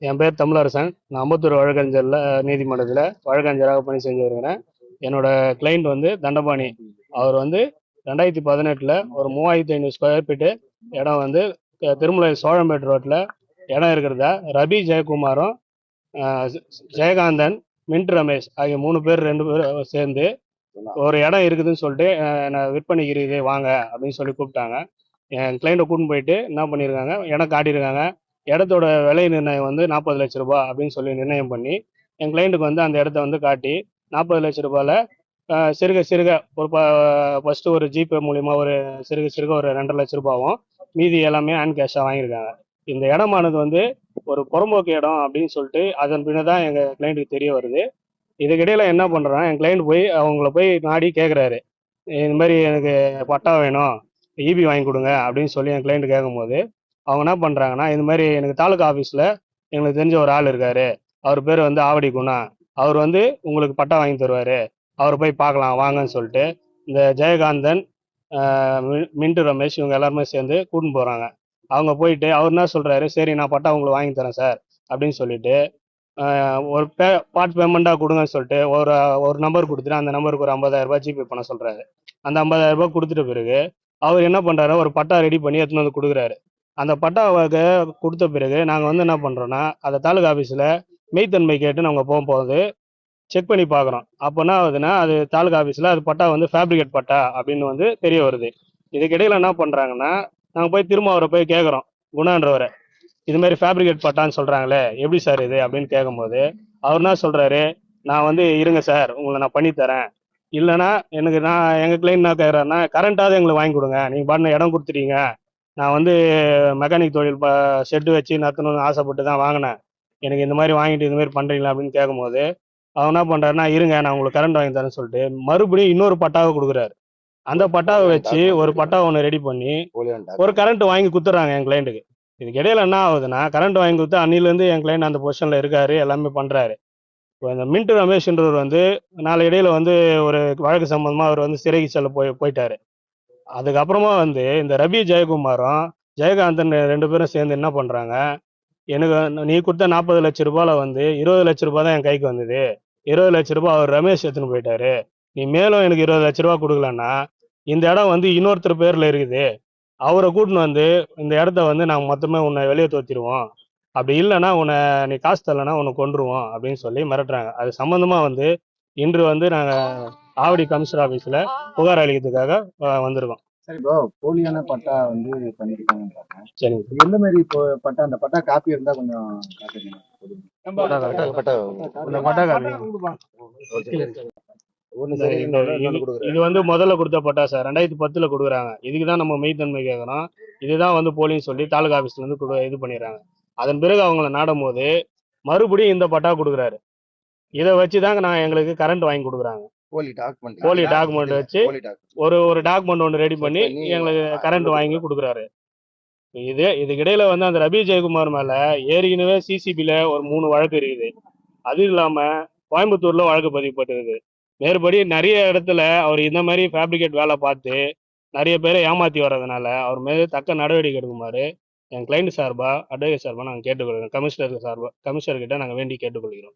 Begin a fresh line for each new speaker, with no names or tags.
என் பேர் தமிழரசன். நான் அம்பத்தூர் வழக்கறிஞர்ல நீதிமன்றத்தில் வழக்கறிஞராக பணி செஞ்சு வருகிறேன். என்னோட கிளைண்ட் வந்து தண்டபாணி. அவர் வந்து 2018 ஒரு 3500 ஸ்கொயர் ஃபீட்டு இடம் வந்து திருமலை சோழம்பேட் ரோட்டில் இடம் இருக்கிறதா ரபி ஜெயக்குமாரும் ஜெயகாந்தன் மின்ட் ரமேஷ் ஆகிய 3 பேர் 2 பேர் சேர்ந்து ஒரு இடம் இருக்குதுன்னு சொல்லிட்டு நான் விற்பனைக்கு இருக்குது வாங்க அப்படின்னு சொல்லி கூப்பிட்டாங்க. என் கிளைண்ட்டை கூட்டின்னு போயிட்டு என்ன பண்ணியிருக்காங்க, இடம் காட்டியிருக்காங்க. இடத்தோட விலை நிர்ணயம் வந்து 40 லட்ச ரூபாய் அப்படின்னு சொல்லி நிர்ணயம் பண்ணி என் கிளைண்ட்டுக்கு வந்து அந்த இடத்த வந்து காட்டி 40 லட்ச ரூபாயில் சிறுக சிறுக ஒரு ஃபஸ்ட்டு ஒரு ஜிபே மூலிமா ஒரு சிறுக சிறுக ஒரு 2.5 லட்ச ரூபாவும் மீதி எல்லாமே ஹேண்ட் கேஷாக வாங்கியிருக்காங்க. இந்த இடமானது வந்து ஒரு புறம்போக்கு இடம் அப்படின்னு சொல்லிட்டு அதன் பின்ன தான் எங்கள் கிளைண்ட்டுக்கு தெரிய வருது. இதுக்கிடையில என்ன பண்ணுறான், என் கிளைண்ட் போய் அவங்கள போய் நாடி கேட்குறாரு, இந்த மாதிரி எனக்கு பட்டா வேணும், இபி வாங்கி கொடுங்க அப்படின்னு சொல்லி என் கிளைண்ட் கேட்கும்போது அவங்க என்ன பண்ணுறாங்கன்னா, இந்த மாதிரி எனக்கு தாலுகா ஆஃபீஸில் எங்களுக்கு தெரிஞ்ச ஒரு ஆள் இருக்காரு, அவர் பேர் வந்து ஆவடி குணா, அவர் வந்து உங்களுக்கு பட்டா வாங்கி தருவார், அவரை போய் பார்க்கலாம் வாங்கன்னு சொல்லிட்டு இந்த ஜெயகாந்தன் மின்ட்டு ரமேஷ் இவங்க எல்லாருமே சேர்ந்து கூட்டின்னு போகிறாங்க. அவங்க போயிட்டு அவர் என்ன சொல்கிறாரு, சரி நான் பட்டா உங்களுக்கு வாங்கி தரேன் சார் அப்படின்னு சொல்லிட்டு ஒரு பார்ட் பேமெண்ட்டாக கொடுங்கன்னு சொல்லிட்டு ஒரு நம்பர் கொடுத்துட்டு அந்த நம்பருக்கு ஒரு 50,000 ரூபாய் ஜிபே பண்ண சொல்கிறாரு. அந்த 50,000 ரூபாய் கொடுத்துட்ட பிறகு அவர் என்ன பண்ணுறாரு, ஒரு பட்டா ரெடி பண்ணி எடுத்துன்னு வந்து கொடுக்குறாரு. அந்த பட்டாவை கொடுத்த பிறகு நாங்கள் வந்து என்ன பண்ணுறோன்னா, அந்த தாலுகா ஆஃபீஸில் மெய்த்தன்மை கேட்டு நாங்கள் போகும்போது செக் பண்ணி பார்க்குறோம். அப்போ என்ன ஆகுதுன்னா, அது தாலுகா ஆஃபீஸில் அது பட்டா வந்து ஃபேப்ரிகேட் பட்டா அப்படின்னு வந்து தெரிய வருது. இதுக்கிடையில் என்ன பண்ணுறாங்கன்னா, நாங்கள் போய் திரும்ப அவரை போய் கேட்குறோம், குணான்றவரை, இது மாதிரி ஃபேப்ரிகேட் பட்டான்னு சொல்கிறாங்களே எப்படி சார் இது அப்படின்னு கேட்கும்போது அவர் என்ன சொல்கிறாரு, நான் வந்து இருங்க சார் உங்களை நான் பண்ணித்தரேன், இல்லைனா எனக்கு எங்கள் கிளைண்ட் என்ன கேட்குறாருன்னா, கரண்ட்டாவது எங்களுக்கு வாங்கி கொடுங்க, நீங்கள் பாட்டு இடம் கொடுத்துட்டீங்க, நான் வந்து மெக்கானிக் தொழில் ஷெட்டு வச்சு நடத்தணும்னு ஆசைப்பட்டு தான் வாங்கினேன், எனக்கு இந்த மாதிரி வாங்கிட்டு இந்த மாதிரி பண்ணுறீங்களா அப்படின்னு கேட்கும்போது அவன் என்ன பண்ணுறாருன்னா, இருங்க நான் உங்களுக்கு கரண்ட் வாங்கி தரேன்னு சொல்லிட்டு மறுபடியும் இன்னொரு பட்டாவை கொடுக்குறாரு. அந்த பட்டாவை வச்சு ஒரு பட்டா ஒன்று ரெடி பண்ணி ஒரு கரண்ட் வாங்கி கொடுத்துட்றாங்க என் கிளைண்ட்டுக்கு. இதுக்கு இடையில என்ன ஆகுதுன்னா, கரண்ட் வாங்கி கொடுத்து அன்னிலேருந்து என் கிளைண்ட் அந்த பொசிஷனில் இருக்காரு, எல்லாமே பண்ணுறாரு. இப்போ இந்த மின்ட் ரமேஷ்ன்றவர் வந்து நாளை இடையில வந்து ஒரு வழக்கு சம்பந்தமாக அவர் வந்து சிறைக்கு செல்ல போயிட்டாரு. அதுக்கப்புறமா வந்து இந்த ரபி ஜெயக்குமாரும் ஜெயகாந்தன் 2 பேரும் சேர்ந்து என்ன பண்ணுறாங்க, எனக்கு நீ கொடுத்த 40 லட்ச ரூபாயில வந்து 20 லட்ச ரூபாய் தான் என் கைக்கு வந்தது, 20 லட்ச ரூபாய் அவர் ரமேஷ் எடுத்துன்னு போயிட்டாரு, நீ மேலும் எனக்கு 20 லட்ச ரூபாய் கொடுக்கலன்னா இந்த இடம் வந்து இன்னொருத்தர் பேர்ல இருக்குது, அவரை கூட்டின்னு வந்து இந்த இடத்த வந்து நாங்கள் மொத்தமே உன்னை வெளியே தோத்திடுவோம், அப்படி இல்லைன்னா உன்னை நீ காசு தரலன்னா உன்னை கொண்டுருவோம் அப்படின்னு சொல்லி மிரட்டுறாங்க. அது சம்பந்தமா வந்து இன்று வந்து நாங்கள் ஆவடி கமிஷனர் ஆஃபீஸில் புகார் அளிக்கிறதுக்காக வந்திருக்கோம்.
சரி ப்ரோ, போலியான பட்டா வந்து பண்ணிருக்காங்க.
சரிங்க.
எந்த மாதிரி பட்டா, அந்த பட்டா காப்பி இருந்தா கொஞ்சம் காட்டுங்க.
இது வந்து முதல்ல கொடுத்த பட்டா சார், 2010 கொடுக்குறாங்க. இதுக்குதான் நம்ம மெய்த்தன்மை கேட்கறோம். இதுதான் வந்து போலின்னு சொல்லி தாலுகா ஆபீஸ்ல இருந்து இது பண்ணிடுறாங்க. அதன் பிறகு அவங்கள நாடும் போது மறுபடியும் இந்த பட்டா கொடுக்குறாரு. இதை வச்சுதாங்க நான் எங்களுக்கு கரண்ட் வாங்கி கொடுக்குறாங்க. போலி டாக்குமெண்ட் வச்சு ஒரு டாக்குமெண்ட் ஒன்று ரெடி பண்ணி எங்களுக்கு கரண்ட் வாங்கி கொடுக்குறாரு. இதுக்கிடையில வந்து அந்த ரபி ஜெயக்குமார் மேல ஏற்கனவே சிசிபில ஒரு 3 வழக்கு இருக்குது. அது இல்லாம கோயம்புத்தூர்ல வழக்கு பதிவுப்பட்டிருக்கு. மேற்படி நிறைய இடத்துல அவர் இந்த மாதிரி ஃபேப்ரிகேட் வேலை பார்த்து நிறைய பேரை ஏமாத்தி வர்றதுனால அவர் மீது தக்க நடவடிக்கை எடுக்குமாறு என் கிளைண்ட் சார்பா அட்வொகேட் சார்பா நாங்கள் கேட்டுக்கொள்கிறோம். கமிஷனர் கிட்ட நாங்கள் வேண்டி கேட்டுக்கொள்கிறோம்.